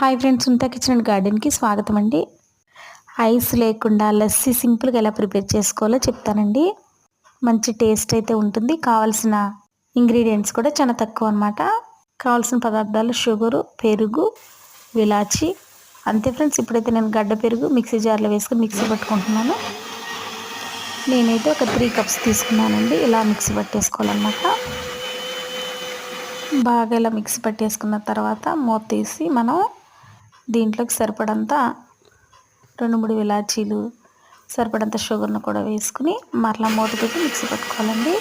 Hi friends, Sunitha kitchen and గార్డెన్కి స్వాగతం అండి. ఐస్ లేకుండా లస్సీ సింపుల్గా ఎలా ప్రిపేర్ చేసుకోవాలో చెప్తానండి. మంచి టేస్ట్ అయితే ఉంటుంది. కావాల్సిన ఇంగ్రీడియంట్స్ కూడా చాలా తక్కువ అనమాట. కావాల్సిన పదార్థాలు షుగరు, పెరుగు, విలాచి, అంతే ఫ్రెండ్స్. ఇప్పుడైతే నేను గడ్డ పెరుగు మిక్సీ జార్లో వేసుకుని మిక్సీ పట్టుకుంటున్నాను. నేనైతే ఒక 3 కప్స్ తీసుకున్నానండి. ఇలా మిక్సీ పట్టేసుకోవాలన్నమాట. బాగా ఇలా మిక్సీ పట్టేసుకున్న తర్వాత మూత తీసి మనం దీంట్లోకి సరిపడంత 2-3 ఇలాచీలు, సరిపడంత షుగర్ను కూడా వేసుకుని మరలా మూత పెట్టి మిక్సీ పట్టుకోవాలండి.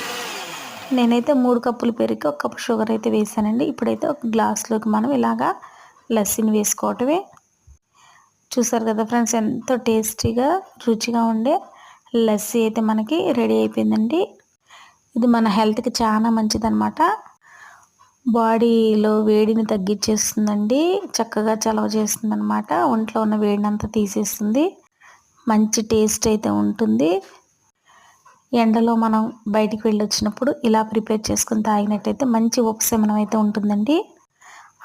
నేనైతే 3 కప్పులు పెరిగి 1 కప్పు షుగర్ అయితే వేసానండి. ఇప్పుడైతే ఒక గ్లాస్లోకి మనం ఇలాగా లస్సీని వేసుకోవటమే. చూసారు కదా ఫ్రెండ్స్, ఎంతో టేస్టీగా రుచిగా ఉండే లస్సీ అయితే మనకి రెడీ అయిపోయిందండి. ఇది మన హెల్త్కి చాలా మంచిదన్నమాట. బాడీలో వేడిని తగ్గించేస్తుందండి. చక్కగా చలవ చేస్తుంది అనమాట. ఒంట్లో ఉన్న వేడినంతా తీసేస్తుంది. మంచి టేస్ట్ అయితే ఉంటుంది. ఎండలో మనం బయటికి వెళ్ళి వచ్చినప్పుడు ఇలా ప్రిపేర్ చేసుకుని తాగినట్టయితే మంచి ఉపశమనం అయితే ఉంటుందండి.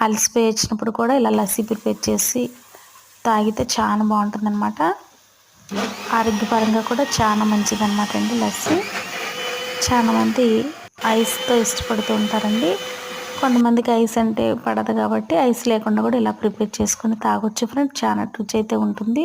అలసిపోయి వచ్చినప్పుడు కూడా ఇలా లస్సీ ప్రిపేర్ చేసి తాగితే చాలా బాగుంటుందన్నమాట. ఆరోగ్యపరంగా కూడా చాలా మంచిదన్నమాట అండి లస్సీ. చాలామంది ఐస్తో ఇష్టపడుతూ ఉంటారండి. కొంతమందికి ఐస్ అంటే పడదు కాబట్టి ఐస్ లేకుండా కూడా ఇలా ప్రిపేర్ చేసుకుని తాగొచ్చు ఫ్రెండ్స్. చాలా రుచి అయితే ఉంటుంది.